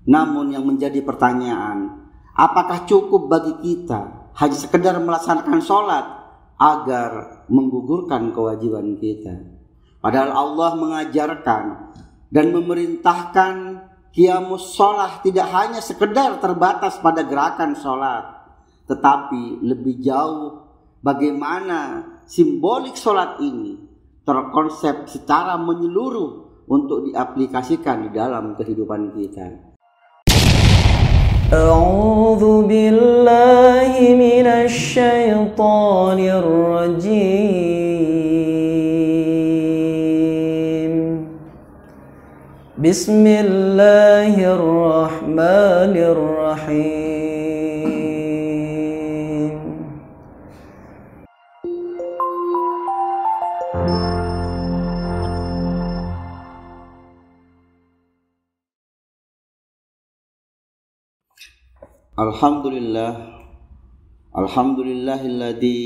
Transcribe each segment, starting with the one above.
Namun yang menjadi pertanyaan, apakah cukup bagi kita hanya sekedar melaksanakan sholat agar menggugurkan kewajiban kita? Padahal Allah mengajarkan dan memerintahkan qiyamus sholat tidak hanya sekedar terbatas pada gerakan sholat, tetapi lebih jauh bagaimana simbolik sholat ini terkonsep secara menyeluruh untuk diaplikasikan di dalam kehidupan kita. A'udzu billahi minasy syaithanir rajim. Bismillahirrahmanirrahim. Alhamdulillahilladzi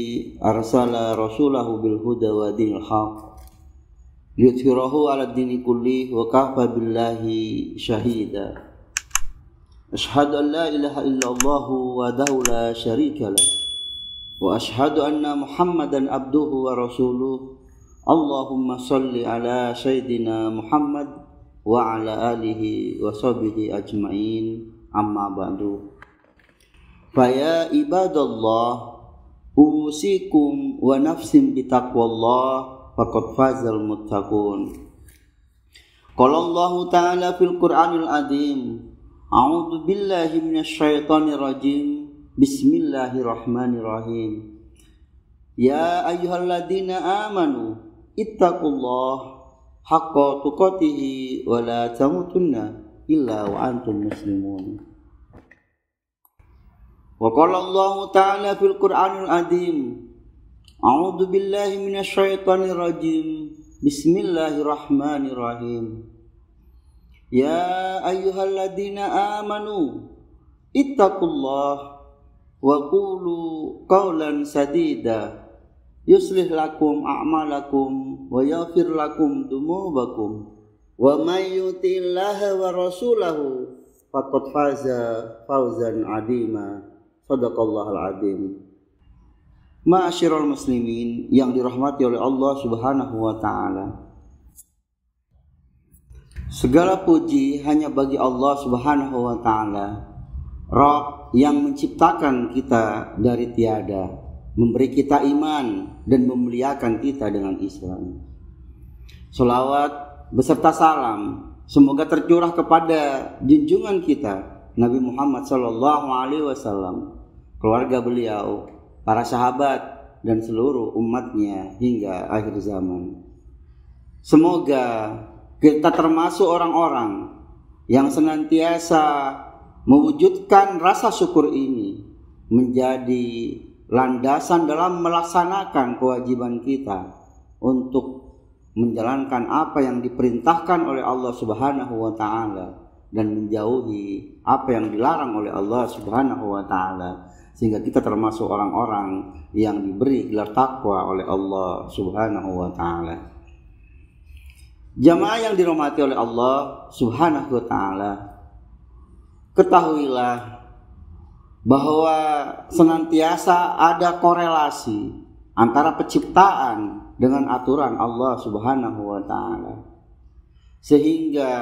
arsala rasulahu bil huda wa dinil haq liyudhhirahu 'ala dini kulli wa kafa billahi syahida. Asyhadu an la ilaha illallah wahdahu la syarika lah wa asyhadu anna Muhammadan abduhu wa rasuluh. Allahumma shalli ala sayyidina Muhammad wa ala alihi wa sahbihi ajmain. Amma ba'du. Faya ibadallah usikum wa nafsim bitaqwallah faqad fazal muttaqun. Qala Allah ta'ala fil Qur'anil azim, a'udzu billahi minasy syaithanir rajim. Bismillahirrahmanirrahim. Ya ayyuhalladzina amanu ittaqullaha haqqa tuqatih wa la tamutunna illa wa antum muslimun. Wa qala Allah ta'ala fil Qur'anil azim, a'udzu billahi minasy syaithanir rajim. Bismillahirrahmanirrahim. Ya ayyuhalladzina amanu ittaqullaha wa qulu qawlan sadida yuslih lakum a'malakum wa yaghfir lakum dzunubakum wa may yuti'illaha wa rasulahu faqad faza fawzan 'azima. Shadaqallahul azim. Ma'asyiral muslimin yang dirahmati oleh Allah Subhanahu wa taala. Segala puji hanya bagi Allah Subhanahu wa taala, Rabb yang menciptakan kita dari tiada, memberi kita iman dan memuliakan kita dengan Islam. Shalawat beserta salam semoga tercurah kepada junjungan kita Nabi Muhammad sallallahu alaihi wasallam, keluarga beliau, para sahabat dan seluruh umatnya hingga akhir zaman. Semoga kita termasuk orang-orang yang senantiasa mewujudkan rasa syukur ini menjadi landasan dalam melaksanakan kewajiban kita untuk menjalankan apa yang diperintahkan oleh Allah Subhanahu wa taala dan menjauhi apa yang dilarang oleh Allah Subhanahu wa taala, sehingga kita termasuk orang-orang yang diberi gelar takwa oleh Allah Subhanahu wa taala. Jamaah yang dirahmati oleh Allah Subhanahu wa taala, ketahuilah bahwa senantiasa ada korelasi antara penciptaan dengan aturan Allah Subhanahu wa taala. Sehingga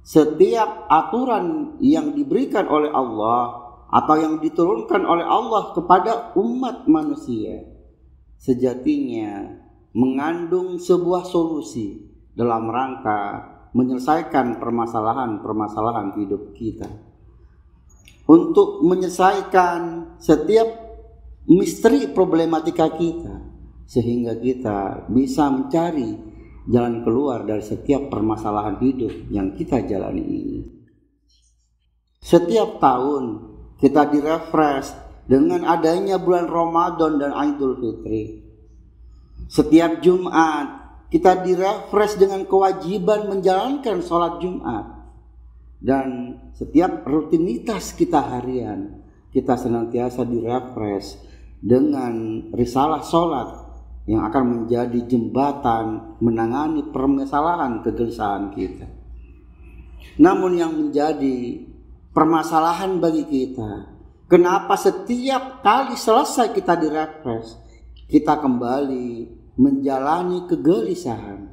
setiap aturan yang diberikan oleh Allah atau yang diturunkan oleh Allah kepada umat manusia sejatinya mengandung sebuah solusi dalam rangka menyelesaikan permasalahan-permasalahan hidup kita, untuk menyelesaikan setiap misteri problematika kita, sehingga kita bisa mencari jalan keluar dari setiap permasalahan hidup yang kita jalani ini. Setiap tahun kita direfresh dengan adanya bulan Ramadan dan Idul Fitri. Setiap Jumat kita direfresh dengan kewajiban menjalankan sholat Jumat. Dan setiap rutinitas kita harian kita senantiasa direfresh dengan risalah sholat yang akan menjadi jembatan menangani permasalahan kegelisahan kita. Namun yang menjadi permasalahan bagi kita. Kenapa setiap kali selesai kita direfresh, kita kembali menjalani kegelisahan,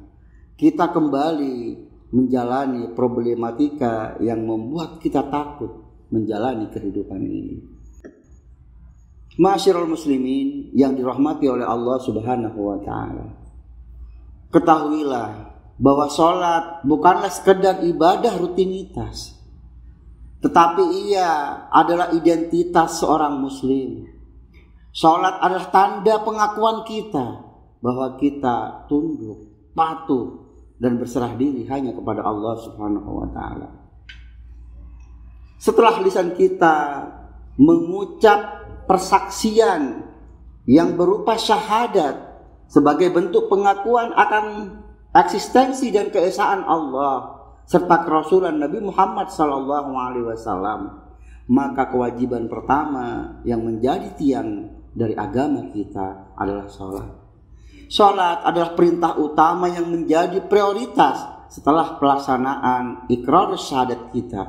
kita kembali menjalani problematika yang membuat kita takut menjalani kehidupan ini. Ma'asyiral muslimin yang dirahmati oleh Allah Subhanahu wa taala. Ketahuilah bahwa salat bukanlah sekedar ibadah rutinitas, tetapi ia adalah identitas seorang muslim. Salat adalah tanda pengakuan kita bahwa kita tunduk, patuh, dan berserah diri hanya kepada Allah Subhanahu wa taala. Setelah lisan kita mengucap persaksian yang berupa syahadat sebagai bentuk pengakuan akan eksistensi dan keesaan Allah serta kerasulan Nabi Muhammad SAW, maka kewajiban pertama yang menjadi tiang dari agama kita adalah sholat. Sholat adalah perintah utama yang menjadi prioritas setelah pelaksanaan ikrar syahadat kita,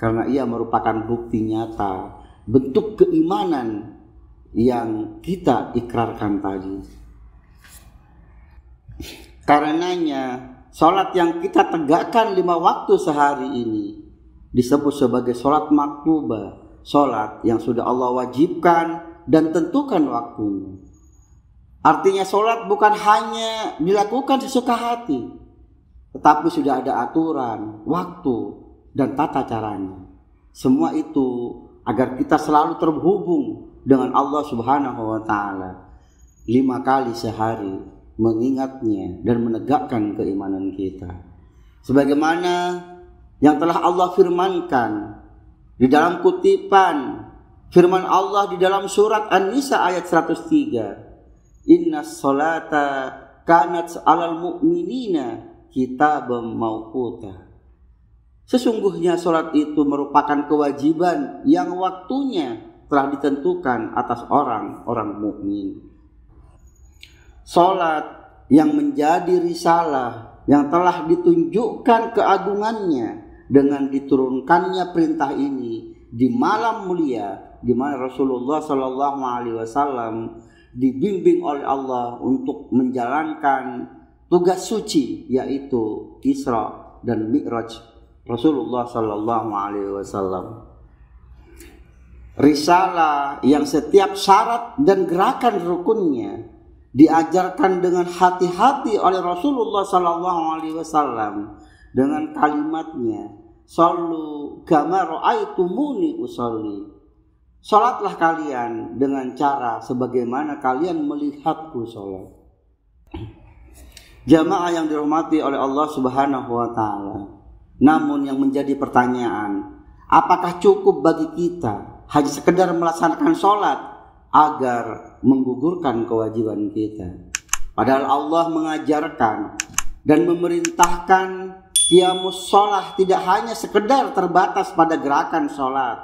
karena ia merupakan bukti nyata bentuk keimanan yang kita ikrarkan tadi. Karenanya sholat yang kita tegakkan 5 waktu sehari ini disebut sebagai sholat maktubah, sholat yang sudah Allah wajibkan dan tentukan waktunya. Artinya sholat bukan hanya dilakukan sesuka hati, tetapi sudah ada aturan, waktu, dan tata caranya. Semua itu agar kita selalu terhubung dengan Allah Subhanahu wa taala 5 kali sehari, mengingatnya dan menegakkan keimanan kita. Sebagaimana yang telah Allah firmankan di dalam kutipan firman Allah di dalam surat An-Nisa ayat 103, Innas sholata kanat 'alal mu'minina kitaban mauquta. Sesungguhnya sholat itu merupakan kewajiban yang waktunya telah ditentukan atas orang-orang mukmin. Sholat yang menjadi risalah yang telah ditunjukkan keagungannya dengan diturunkannya perintah ini di malam mulia, di mana Rasulullah SAW dibimbing oleh Allah untuk menjalankan tugas suci, yaitu Isra dan Mi'raj Rasulullah SAW. Risalah yang setiap syarat dan gerakan rukunnya diajarkan dengan hati-hati oleh Rasulullah SAW dengan kalimatnya, "Shallu kama ra'aitumuni usolli." Salatlah kalian dengan cara sebagaimana kalian melihatku salat. Jamaah yang dirahmati oleh Allah Subhanahu wa taala. Namun yang menjadi pertanyaan, apakah cukup bagi kita hanya sekedar melaksanakan salat agar menggugurkan kewajiban kita? Padahal Allah mengajarkan dan memerintahkan qiyamus shalah tidak hanya sekedar terbatas pada gerakan salat,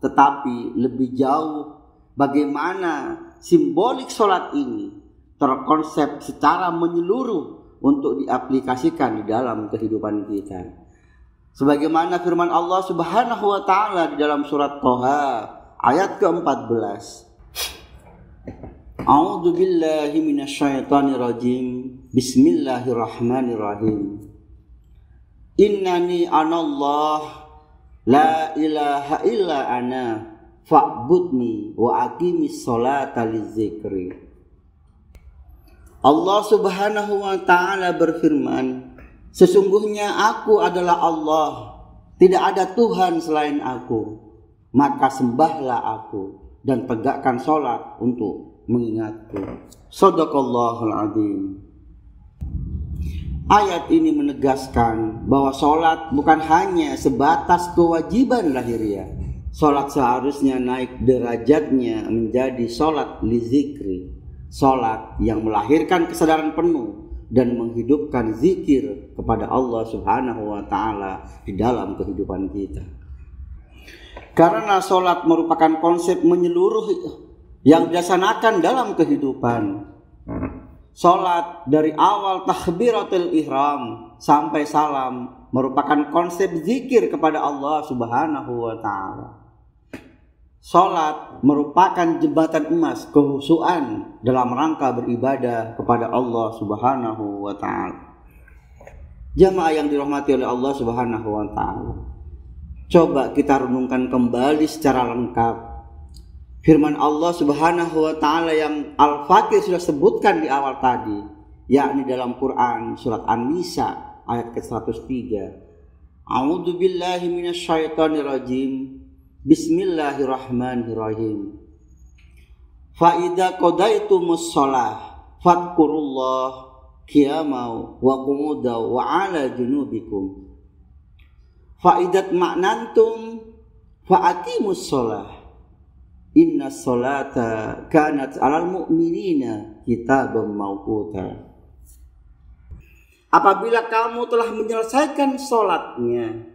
tetapi lebih jauh bagaimana simbolik salat ini terkonsep secara menyeluruh untuk diaplikasikan di dalam kehidupan kita. Sebagaimana firman Allah Subhanahu wa taala di dalam surat Thaha ayat ke-14. A'udzu billahi minasyaitonir rajim. Bismillahirrahmanirrahim. Innani anallah la ilaha illa ana fa'budni wa aqimis sholata lizikri. Allah Subhanahu wa taala berfirman, sesungguhnya aku adalah Allah, tidak ada Tuhan selain aku, maka sembahlah aku dan tegakkan sholat untuk mengingatku. Shadaqallahul adzim. Ayat ini menegaskan bahwa sholat bukan hanya sebatas kewajiban lahiriah. Sholat seharusnya naik derajatnya menjadi sholat lizikri, sholat yang melahirkan kesadaran penuh dan menghidupkan zikir kepada Allah Subhanahu wa taala di dalam kehidupan kita. Karena sholat merupakan konsep menyeluruh yang dilaksanakan dalam kehidupan. Salat dari awal takbiratul ihram sampai salam merupakan konsep zikir kepada Allah Subhanahu wa taala. Salat merupakan jembatan emas kekhusyuan dalam rangka beribadah kepada Allah Subhanahu wa taala. Jamaah yang dirahmati oleh Allah Subhanahu wa taala, coba kita renungkan kembali secara lengkap firman Allah Subhanahu wa taala yang Al-Fakir sudah sebutkan di awal tadi, yakni dalam Quran surat An-Nisa ayat ke-103. A'udzu billahi minasyaitonir rajim. Bismillahirrahmanirrahim. Fa idza qadaitumus shalah fadhkurullah qiyaman wa qu'udan wa 'ala junubikum. Fa idza ma'nantum fa aqimus shalah. Inna sholata kanat 'alal mu'minina kitaban mawquta. Apabila kamu telah menyelesaikan sholatnya,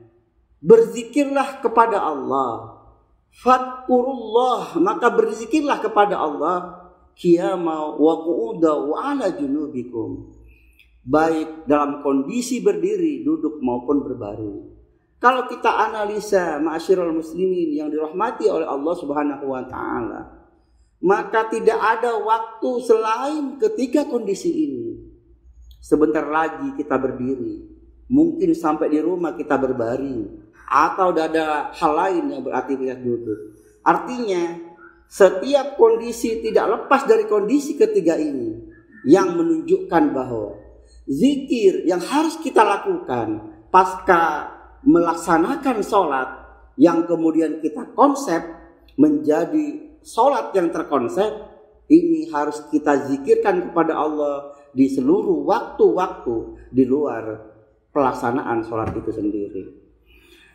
berzikirlah kepada Allah. Fadhkurullah, maka berzikirlah kepada Allah qiyama wa qu'uda wa 'ala junubikum, baik dalam kondisi berdiri, duduk maupun berbaring. Kalau kita analisa ma'asyiral muslimin yang dirahmati oleh Allah Subhanahu wa taala, maka tidak ada waktu selain ketika kondisi ini. Sebentar lagi kita berdiri, mungkin sampai di rumah kita berbaring, atau ada hal lain yang beraktivitas duduk. Artinya setiap kondisi tidak lepas dari kondisi ketiga ini yang menunjukkan bahwa zikir yang harus kita lakukan pasca melaksanakan sholat yang kemudian kita konsep menjadi sholat yang terkonsep, ini harus kita zikirkan kepada Allah di seluruh waktu-waktu di luar pelaksanaan sholat itu sendiri.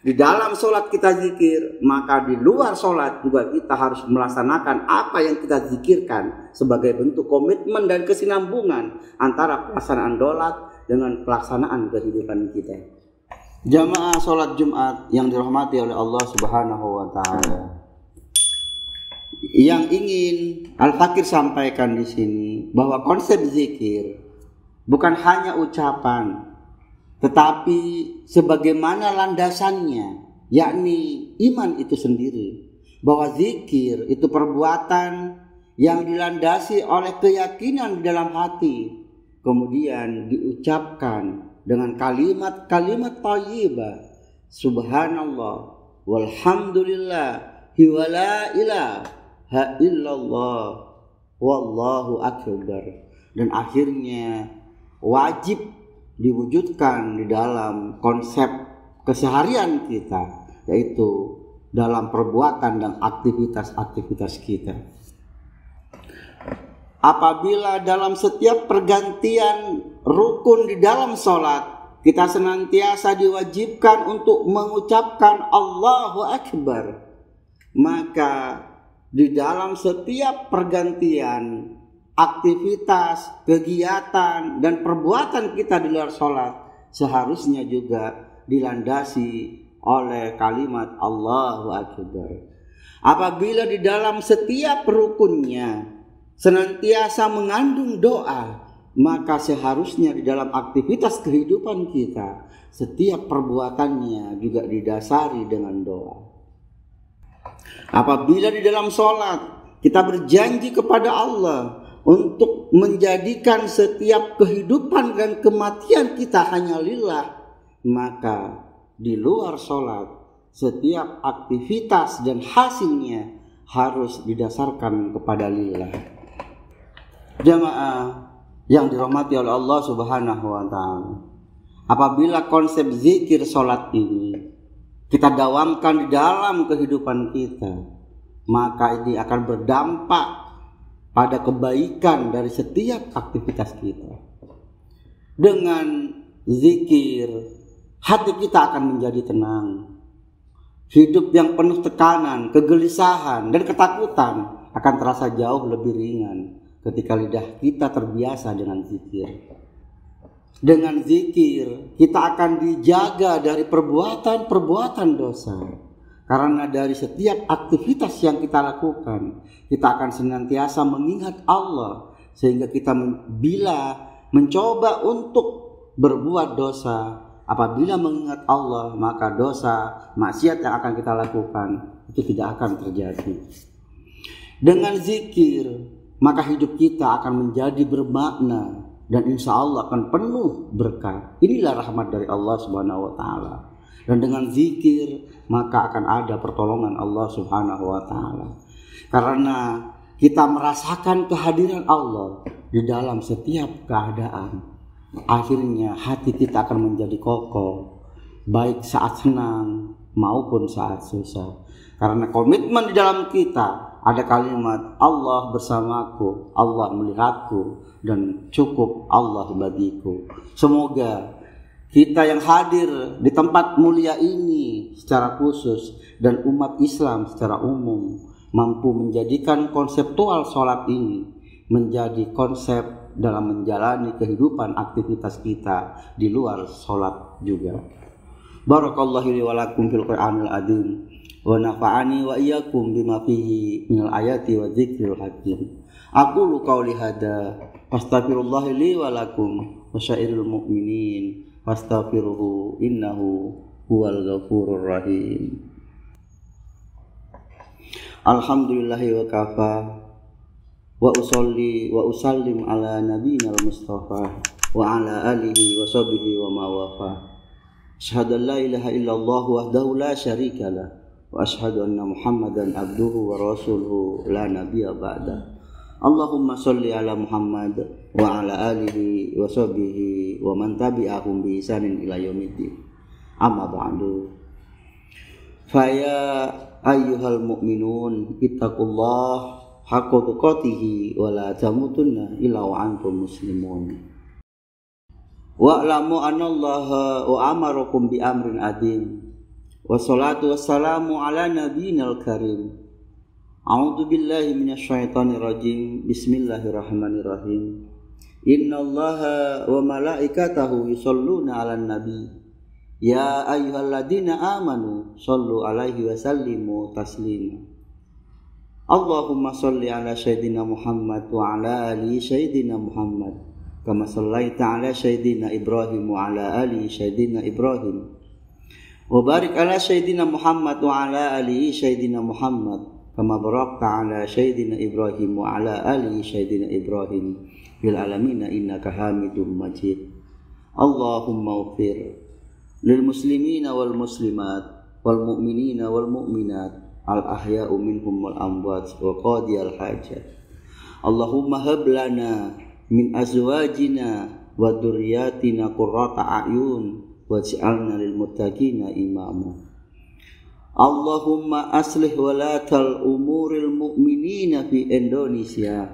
Di dalam sholat kita zikir, maka di luar sholat juga kita harus melaksanakan apa yang kita zikirkan sebagai bentuk komitmen dan kesinambungan antara pelaksanaan sholat dengan pelaksanaan kehidupan kita. Jamaah sholat Jumat yang dirahmati oleh Allah Subhanahu wa taala, yang ingin Al-Fakir sampaikan di sini bahwa konsep zikir bukan hanya ucapan, tetapi sebagaimana landasannya, yakni iman itu sendiri. Bahwa zikir itu perbuatan yang dilandasi oleh keyakinan di dalam hati, kemudian diucapkan dengan kalimat-kalimat thayyibah, subhanallah walhamdulillah wa la ilaha illallah wallahu akbar, dan akhirnya wajib diwujudkan di dalam konsep keseharian kita, yaitu dalam perbuatan dan aktivitas-aktivitas kita. Apabila dalam setiap pergantian rukun di dalam sholat kita senantiasa diwajibkan untuk mengucapkan Allahu Akbar, maka di dalam setiap pergantian aktivitas, kegiatan, dan perbuatan kita di luar sholat seharusnya juga dilandasi oleh kalimat Allahu Akbar. Apabila di dalam setiap rukunnya senantiasa mengandung doa, maka seharusnya di dalam aktivitas kehidupan kita setiap perbuatannya juga didasari dengan doa. Apabila di dalam sholat kita berjanji kepada Allah untuk menjadikan setiap kehidupan dan kematian kita hanya lillah, maka di luar sholat setiap aktivitas dan hasilnya harus didasarkan kepada lillah. Jamaah yang dirahmati oleh Allah Subhanahu wa taala, apabila konsep zikir sholat ini kita dawamkan di dalam kehidupan kita, maka ini akan berdampak pada kebaikan dari setiap aktivitas kita. Dengan zikir, hati kita akan menjadi tenang. Hidup yang penuh tekanan, kegelisahan, dan ketakutan akan terasa jauh lebih ringan ketika lidah kita terbiasa dengan zikir. Dengan zikir, kita akan dijaga dari perbuatan-perbuatan dosa. Karena dari setiap aktivitas yang kita lakukan, kita akan senantiasa mengingat Allah sehingga kita bila mencoba untuk berbuat dosa, apabila mengingat Allah, maka dosa maksiat yang akan kita lakukan itu tidak akan terjadi. Dengan zikir, maka hidup kita akan menjadi bermakna dan insya Allah akan penuh berkah. Inilah rahmat dari Allah Subhanahu wa Ta'ala. Dan dengan zikir, maka akan ada pertolongan Allah Subhanahu wa Ta'ala. Karena kita merasakan kehadiran Allah di dalam setiap keadaan, akhirnya hati kita akan menjadi kokoh, baik saat senang maupun saat susah. Karena komitmen di dalam kita ada kalimat Allah bersamaku, Allah melihatku, dan cukup Allah bagiku. Semoga kita yang hadir di tempat mulia ini secara khusus dan umat Islam secara umum mampu menjadikan konseptual sholat ini menjadi konsep dalam menjalani kehidupan aktivitas kita di luar sholat juga. Barakallahu li wa lakum fil Qur'anil azim wa nafa'ani wa iyyakum bima fihi minal ayati wa dzikril hakim. Aqulu qauli hadza astaghfirullah li wa lakum wa syairil mu'minin fastaghfiruhu innahu huwal ghafurur rahim. Alhamdulillahi wa kafa wa usolli wa usallim ala nabiyina al-mustafa wa ala alihi wa sahbihi wa mawafa. Asyhadu an la ilaha illallah wahdahu la syarika lah wa asyhadu anna Muhammadan abduhu wa rasuluhu la nabiyya ba'da. Allahumma sholli ala Muhammad wa ala alihi wa sahbihi wa man tabi'ahum bi ihsanin ila yaumiddin. Amma ba'du. Faya ayyuhal mu'minun ittaqullah haqqa tuqatih wa la tamutunna illa wa antum muslimun. Wa'lamu anallaha wa amarakum bi amrin adim. Wassalatu wassalamu ala nabiyyil karim. A'udzu billahi minasyaitonir rajim. Bismillahirrahmanirrahim. Innallaha wa malaikatahu yusholluna 'alan nabi. Ya ayyuhalladzina amanu shollu 'alaihi wa sallimu taslima. Allahumma sholli 'ala sayyidina Muhammad wa 'ala ali sayyidina Muhammad kama shallaita 'ala sayyidina Ibrahim wa 'ala ali sayyidina Ibrahim. Wa barik 'ala sayyidina Muhammad wa 'ala ali sayyidina Muhammad kama barakta 'ala sayyidina Ibrahim wa 'ala ali sayyidina Ibrahim fil alamin innaka Hamidum Majid. Allahumma ighfir lil muslimina wal muslimat wal mu'minina wal mu'minat al ahya'u minhum wal amwat wa qadiyal hajat. Allahumma hab lana min azwajina wa dzurriyyatina qurrata a'yun waj'alna lil muttaqina imama. Allahumma aslih walatal umuril mu'minina fi Indonesia.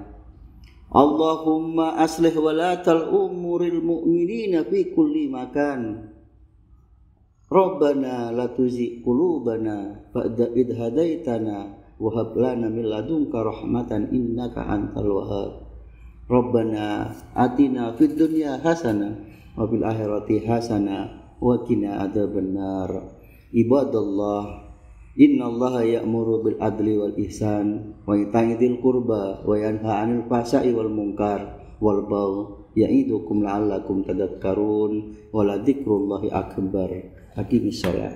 Allahumma aslih walatal umuril mu'minina fi kulli makan. Rabbana la tuzigh qulubana ba'da idh hadaitana wa hab lana min ladunka rahmatan innaka antal wahhab. Rabbana atina fid dunya hasanah wa fil akhirati hasanah wa qina adzabannar. Ibadallah, innallaha ya'muru bil adli wal ihsan wa ita'i dzil qurba wa yanha 'anil fahsya'i wal munkar wal baghi ya'idukum la'allakum tadhakkarun wa la dzikrullahi akbar. Aqimis shalah.